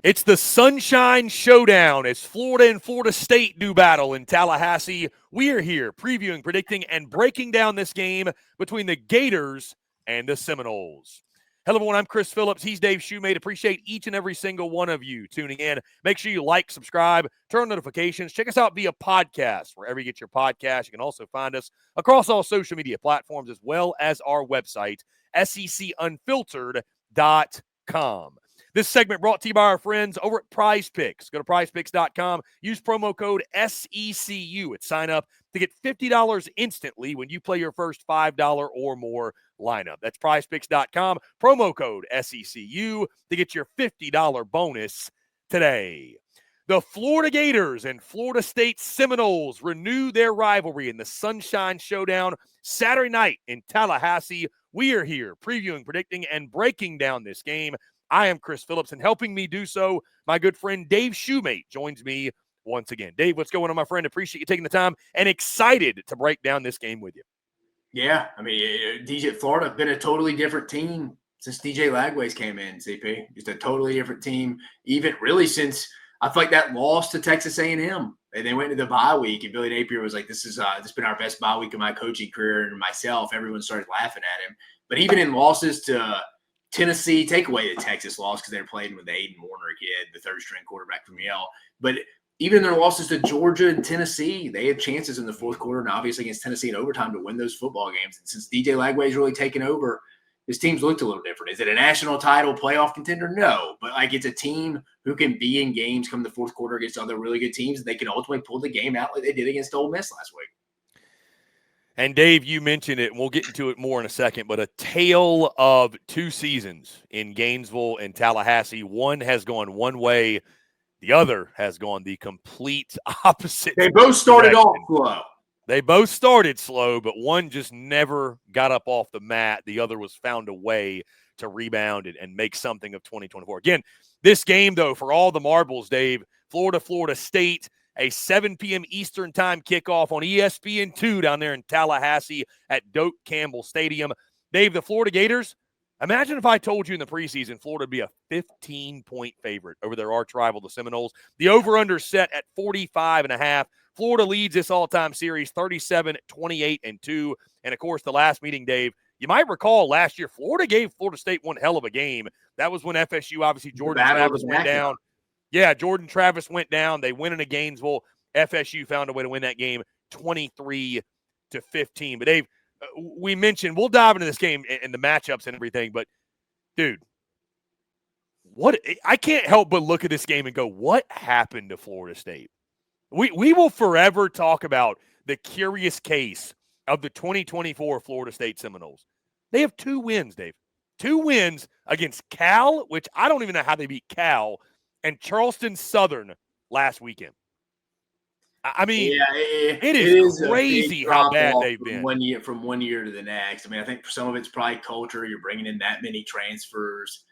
It's the Sunshine Showdown as Florida and Florida State do battle in Tallahassee. We are here previewing, predicting, and breaking down this game between the Gators and the Seminoles. Hello, everyone. I'm Chris Phillips. He's Dave Shumate. Appreciate each and every single one of you tuning in. Make sure you like, subscribe, turn on notifications. Check us out via podcast, wherever you get your podcast. You can also find us across all social media platforms as well as our website, SECUnfiltered.com. This segment brought to you by our friends over at Prize Picks. Go to prizepicks.com. Use promo code SECU at sign up to get $50 instantly when you play your first $5 or more lineup. That's prizepicks.com. Promo code SECU to get your $50 bonus today. The Florida Gators and Florida State Seminoles renew their rivalry in the Sunshine Showdown Saturday night in Tallahassee. We are here previewing, predicting, and breaking down this game. I am Chris Phillips, and helping me do so, my good friend Dave Shumate joins me once again. Dave, what's going on, my friend? Appreciate you taking the time and excited to break down this game with you. Yeah, I mean, Florida been a totally different team since DJ Lagway's came in, CP. Just a totally different team, even really since I feel like that loss to Texas A&M. And they went into the bye week, and Billy Napier was like, this has been our best bye week of my coaching career, and myself, everyone started laughing at him. But even in losses to Tennessee, take away the Texas loss because they're playing with the Aiden Warner kid, the third-string quarterback from Yale. But even their losses to Georgia and Tennessee, they had chances in the fourth quarter and obviously against Tennessee in overtime to win those football games. And since DJ Lagway's really taken over, his team's looked a little different. Is it a national title playoff contender? No. But, it's a team who can be in games come the fourth quarter against other really good teams. They can ultimately pull the game out like they did against Ole Miss last week. And, Dave, you mentioned it, and we'll get into it more in a second, but a tale of two seasons in Gainesville and Tallahassee. One has gone one way. The other has gone the complete opposite. They both started off slow. They both started slow, but one just never got up off the mat. The other was found a way to rebound and make something of 2024. Again, this game, though, for all the marbles, Dave, Florida State, a 7 p.m. Eastern time kickoff on ESPN2 down there in Tallahassee at Doak Campbell Stadium. Dave, the Florida Gators, imagine if I told you in the preseason Florida would be a 15-point favorite over their arch rival, the Seminoles. The over-under set at 45.5. Florida leads this all-time series 37-28-2. And, of course, the last meeting, Dave, you might recall last year Florida gave Florida State one hell of a game. That was when FSU, obviously, Jordan Travis went down. Yeah, Jordan Travis went down. They went into Gainesville. FSU found a way to win that game 23-15. But, Dave, we mentioned, we'll dive into this game and the matchups and everything, but, dude, I can't help but look at this game and go, what happened to Florida State? We will forever talk about the curious case of the 2024 Florida State Seminoles. They have 2 wins, Dave. 2 wins against Cal, which I don't even know how they beat Cal, and Charleston Southern last weekend. I mean, it is crazy how bad they've been. From one year to the next. I mean, I think for some of it's probably culture. You're bringing in that many transfers.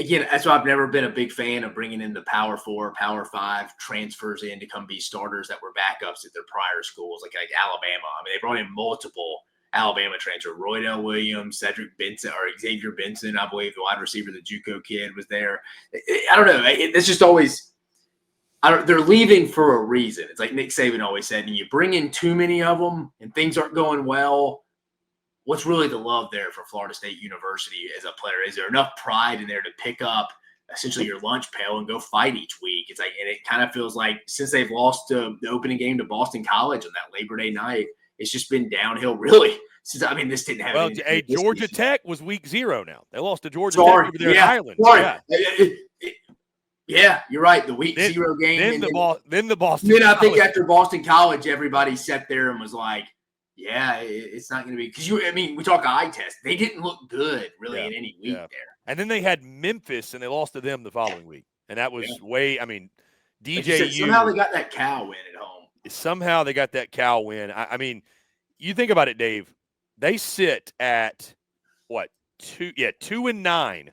Again, that's why I've never been a big fan of bringing in the Power 4, Power 5 transfers in to come be starters that were backups at their prior schools, like Alabama. I mean, they brought in multiple Alabama transfer. Roydell Williams, Cedric Benson, or Xavier Benson, I believe, the wide receiver, the JUCO kid, was there. I don't know. It's just always they're leaving for a reason. It's like Nick Saban always said, and you bring in too many of them and things aren't going well, what's really the love there for Florida State University as a player? Is there enough pride in there to pick up essentially your lunch pail and go fight each week? It's like, and it kind of feels like since they've lost the opening game to Boston College on that Labor Day night, it's just been downhill really. Since, I mean, this didn't have Georgia Tech was week 0 now. They lost to Georgia Tech over there in Ireland. Yeah, you're right. The week 0 game. Then the Boston. Then I think after Boston College, everybody sat there and was like, yeah, it's not going to be – because, we talk eye test. They didn't look good really in any week there. And then they had Memphis, and they lost to them the following week. And that was DJU. Somehow they got that Cal win at home. Somehow they got that Cal win. I mean, you think about it, Dave. They sit at, 2-9.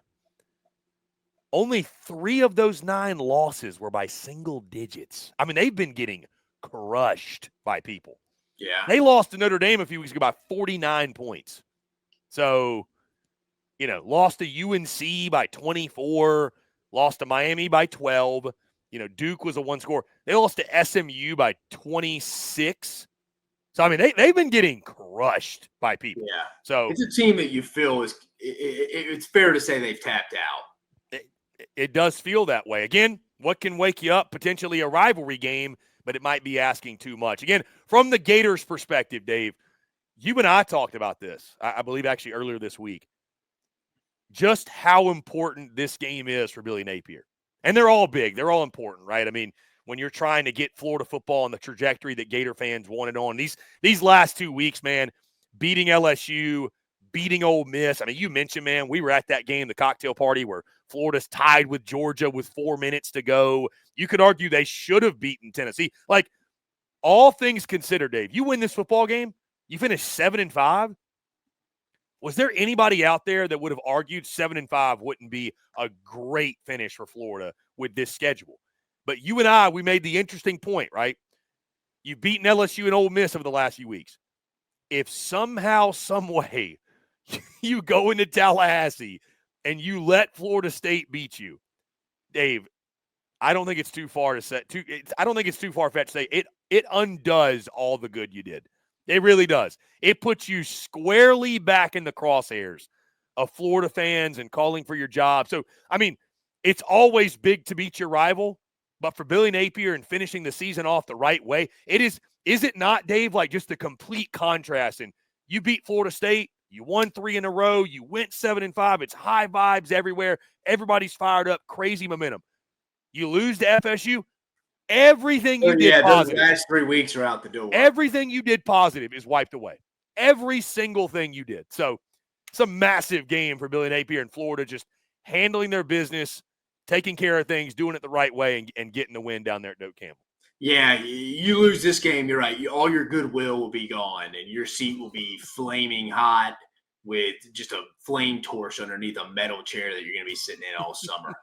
Only 3 of those 9 losses were by single digits. I mean, they've been getting crushed by people. Yeah. They lost to Notre Dame a few weeks ago by 49 points. So, lost to UNC by 24. lost to Miami by 12. Duke was a one-score. They lost to SMU by 26. So, I mean, they've been getting crushed by people. Yeah. So it's a team that you feel is it's fair to say they've tapped out. It does feel that way. Again, what can wake you up? Potentially a rivalry game, but it might be asking too much. Again, from the Gators' perspective, Dave, you and I talked about this, I believe actually earlier this week, just how important this game is for Billy Napier. And they're all big. They're all important, right? I mean, when you're trying to get Florida football on the trajectory that Gator fans wanted on, these last 2 weeks, man, beating LSU, beating Ole Miss. I mean, you mentioned, man, we were at that game, the cocktail party, where Florida's tied with Georgia with 4 minutes to go. You could argue they should have beaten Tennessee. Like, all things considered, Dave, you win this football game, you finish 7-5. Was there anybody out there that would have argued 7-5 wouldn't be a great finish for Florida with this schedule? But you and I, we made the interesting point, right? You've beaten LSU and Ole Miss over the last few weeks. If somehow, some way, you go into Tallahassee and you let Florida State beat you, Dave, I don't think it's too far to say. I don't think it's too far-fetched to say it undoes all the good you did. It really does. It puts you squarely back in the crosshairs of Florida fans and calling for your job. So, I mean, it's always big to beat your rival, but for Billy Napier and finishing the season off the right way, is it not, Dave, like just a complete contrast? And you beat Florida State, you won 3 in a row, you went 7-5. It's high vibes everywhere. Everybody's fired up, crazy momentum. You lose to FSU. Everything you did positive. Those last 3 weeks are out the door. Everything you did positive is wiped away. Every single thing you did. So it's a massive game for Billy Napier and Florida, just handling their business, taking care of things, doing it the right way, and getting the win down there at Doak Campbell. Yeah, you lose this game, you're right. All your goodwill will be gone, and your seat will be flaming hot with just a flame torch underneath a metal chair that you're going to be sitting in all summer.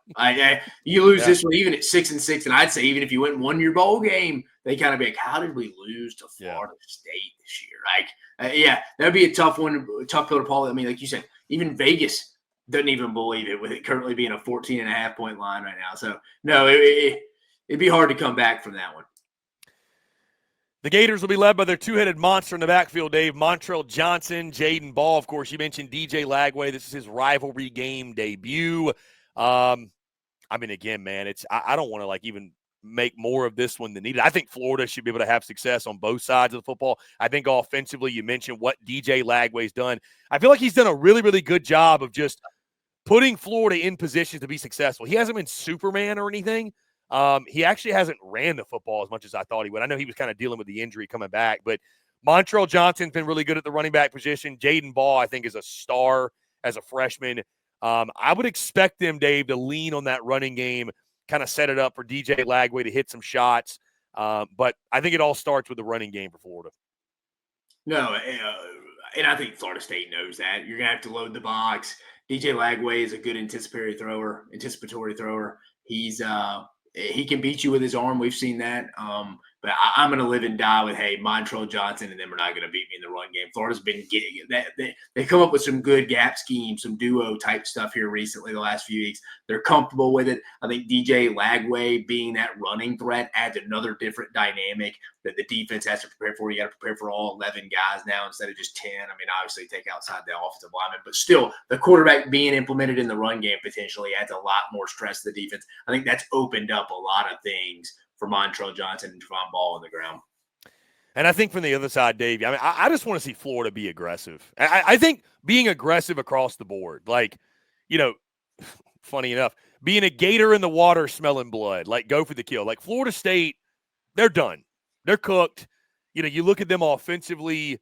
You lose this one, even at 6-6, and I'd say even if you went and won your bowl game, they kind of be like, how did we lose to Florida State this year? That'd be a tough one, a tough pill to follow. I mean, like you said, even Vegas doesn't even believe it with it currently being a 14.5-point line right now. So, no, it'd be hard to come back from that one. The Gators will be led by their two-headed monster in the backfield, Dave. Montrell Johnson, Jaden Ball. Of course, you mentioned DJ Lagway. This is his rivalry game debut. I mean, again, man, I don't want to even make more of this one than needed. I think Florida should be able to have success on both sides of the football. I think offensively, you mentioned what DJ Lagway's done. I feel like he's done a really, really good job of just putting Florida in position to be successful. He hasn't been Superman or anything. He actually hasn't ran the football as much as I thought he would. I know he was kind of dealing with the injury coming back, but Montrell Johnson's been really good at the running back position. Jaden Ball, I think, is a star as a freshman. I would expect them, Dave, to lean on that running game, kind of set it up for DJ Lagway to hit some shots. But I think it all starts with the running game for Florida. No, and I think Florida State knows that. You're going to have to load the box. DJ Lagway is a good anticipatory thrower. He can beat you with his arm. We've seen that. But I'm going to live and die with, Montrell Johnson, and then we're not going to beat me in the run game. Florida's been getting it. They come up with some good gap schemes, some duo-type stuff here recently the last few weeks. They're comfortable with it. I think DJ Lagway being that running threat adds another different dynamic that the defense has to prepare for. You got to prepare for all 11 guys now instead of just 10. I mean, obviously take outside the offensive lineman, but still the quarterback being implemented in the run game potentially adds a lot more stress to the defense. I think that's opened up a lot of things for Montrell Johnson and Javon Ball on the ground. And I think from the other side, Dave, I mean, I just want to see Florida be aggressive. I think being aggressive across the board, funny enough, being a gator in the water smelling blood, go for the kill. Like Florida State, they're done. They're cooked. You look at them offensively,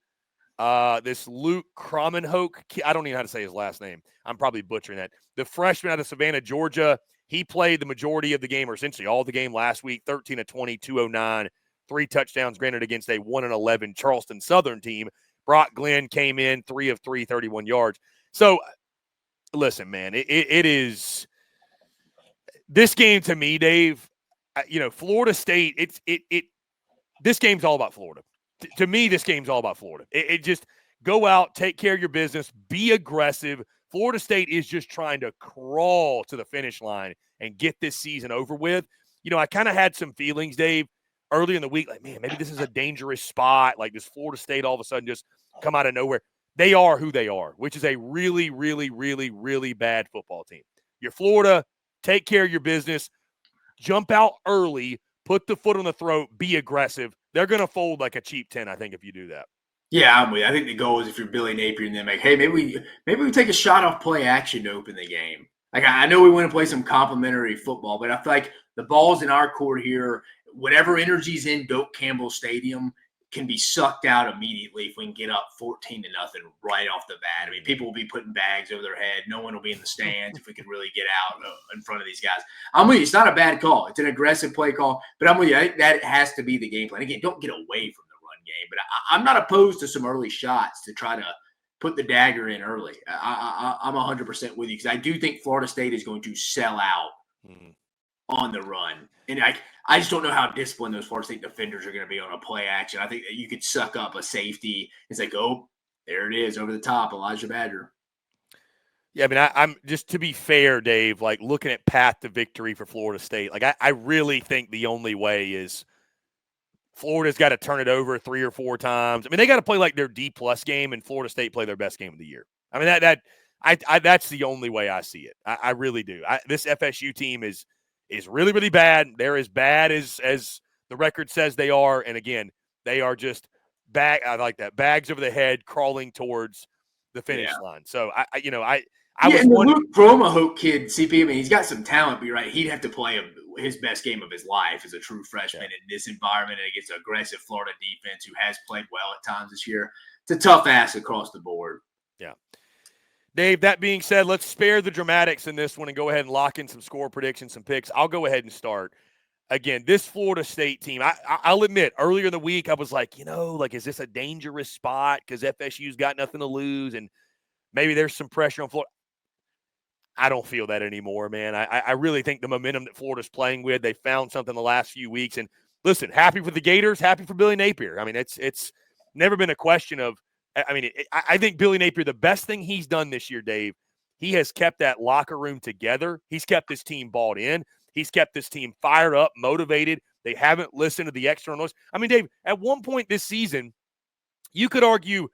this Luke Kromenhoek, I don't even know how to say his last name. I'm probably butchering that. The freshman out of Savannah, Georgia, he played the majority of the game, or essentially all the game last week, 13 of 20, 209, 3 touchdowns granted against a 1-11 Charleston Southern team. Brock Glenn came in 3 of 3, 31 yards. So, listen, man, it is – this game to me, Dave, Florida State, this game's all about Florida. To me, this game's all about Florida. It just go out, take care of your business, be aggressive. Florida State is just trying to crawl to the finish line and get this season over with. You know, I kind of had some feelings, Dave, early in the week, like, man, maybe this is a dangerous spot. Like, does Florida State all of a sudden just come out of nowhere? They are who they are, which is a really, really, really, really bad football team. You're Florida, take care of your business, jump out early, put the foot on the throat, be aggressive. They're going to fold like a cheap 10, I think, if you do that. Yeah, I'm with you. I think the goal is if you're Billy Napier and then like, hey, maybe we take a shot off play action to open the game. Like, I know we want to play some complimentary football, but I feel like the ball's in our court here. Whatever energy's in Doak Campbell Stadium can be sucked out immediately if we can get up 14-0 right off the bat. I mean, people will be putting bags over their head. No one will be in the stands if we could really get out in front of these guys. I'm with you. It's not a bad call. It's an aggressive play call, but I'm with you. I think that has to be the game plan. Again, don't get away from the run game, but I'm not opposed to some early shots to try to put the dagger in early. I'm 100% with you because I do think Florida State is going to sell out on the run. And I just don't know how disciplined those Florida State defenders are going to be on a play action. I think that you could suck up a safety. It's like, oh, there it is over the top, Elijah Badger. Yeah, I mean, I'm just to be fair, Dave, like looking at path to victory for Florida State, like I really think the only way is Florida's got to turn it over 3 or 4 times. I mean, they got to play like their D-plus game, and Florida State play their best game of the year. I mean, that's the only way I see it. I really do. This FSU team is really, really bad. They're as bad as the record says they are. And again, they are just I like that, bags over the head crawling towards the finish line. So I was and the Luke Bromahoke kid, CP, I mean, he's got some talent, but you're right. He'd have to play his best game of his life as a true freshman in this environment and against an aggressive Florida defense who has played well at times this year. It's a tough ass across the board. Yeah. Dave, that being said, let's spare the dramatics in this one and go ahead and lock in some score predictions, some picks. I'll go ahead and start. Again, this Florida State team, I'll admit, earlier in the week, I was like, is this a dangerous spot because FSU's got nothing to lose and maybe there's some pressure on Florida. I don't feel that anymore, man. I really think the momentum that Florida's playing with, they found something the last few weeks. And listen, happy for the Gators, happy for Billy Napier. I mean, it's never been a question of, I think Billy Napier, the best thing he's done this year, Dave, he has kept that locker room together. He's kept this team bought in. He's kept this team fired up, motivated. They haven't listened to the external noise. I mean, Dave, at one point this season, you could argue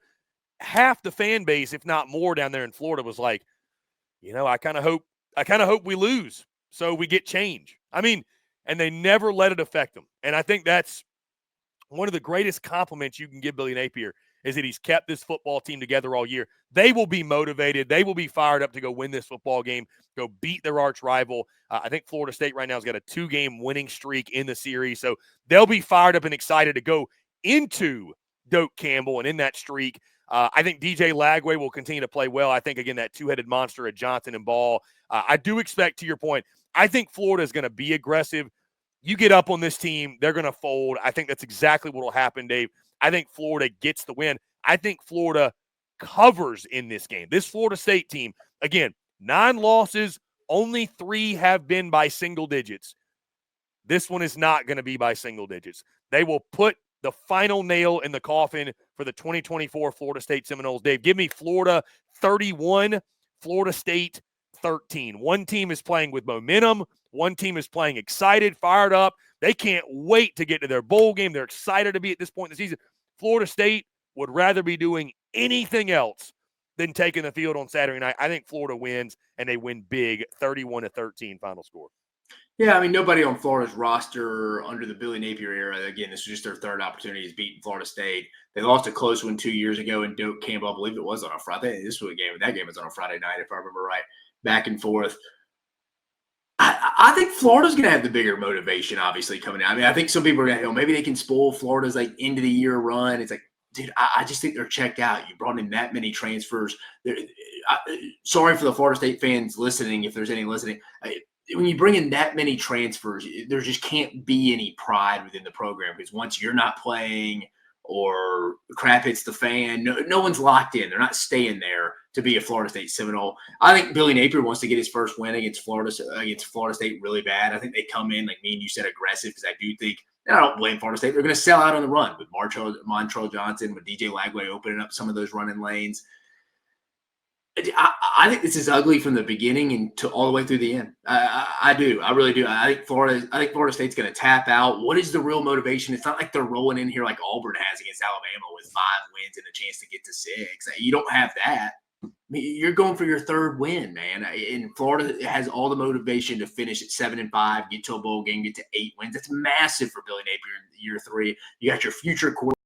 half the fan base, if not more, down there in Florida was like, I kind of hope we lose so we get change. I mean, and they never let it affect them. And I think that's one of the greatest compliments you can give Billy Napier is that he's kept this football team together all year. They will be motivated. They will be fired up to go win this football game, go beat their arch rival. I think Florida State right now has got a 2-game winning streak in the series. So they'll be fired up and excited to go into Doak Campbell and in that streak. I think DJ Lagway will continue to play well. I think, again, that two-headed monster at Johnson and Ball. I do expect, to your point, I think Florida is going to be aggressive. You get up on this team, they're going to fold. I think that's exactly what will happen, Dave. I think Florida gets the win. I think Florida covers in this game. This Florida State team, again, 9 losses, only 3 have been by single digits. This one is not going to be by single digits. They will put the final nail in the coffin for the 2024 Florida State Seminoles. Dave, give me Florida 31, Florida State 13. One team is playing with momentum. One team is playing excited, fired up. They can't wait to get to their bowl game. They're excited to be at this point in the season. Florida State would rather be doing anything else than taking the field on Saturday night. I think Florida wins, and they win big, 31-13 final score. Yeah, I mean, nobody on Florida's roster under the Billy Napier era, again, this was just their third opportunity, is beating Florida State. They lost a close one 2 years ago in Doak Campbell. I believe it was on a Friday. This was a game. That game was on a Friday night, if I remember right, back and forth. I think Florida's going to have the bigger motivation, obviously, coming out. I mean, I think some people are going to, maybe they can spoil Florida's like end of the year run. It's like, dude, I just think they're checked out. You brought in that many transfers. Sorry for the Florida State fans listening, if there's any listening. When you bring in that many transfers, there just can't be any pride within the program, because once you're not playing or crap hits the fan, no one's locked in. They're not staying there to be a Florida State Seminole. I think Billy Napier wants to get his first win against Florida State really bad. I think they come in, like me and you said, aggressive, because I do think, and I don't blame Florida State, they're going to sell out on the run with Montrell Johnson, with DJ Lagway opening up some of those running lanes. I think this is ugly from the beginning and to all the way through the end. I do. I really do. I think Florida State's going to tap out. What is the real motivation? It's not like they're rolling in here like Auburn has against Alabama with 5 wins and a chance to get to 6. You don't have that. I mean, you're going for your 3rd win, man. And Florida has all the motivation to finish at 7-5, get to a bowl game, get to 8 wins. That's massive for Billy Napier in year 3. You got your future quarterback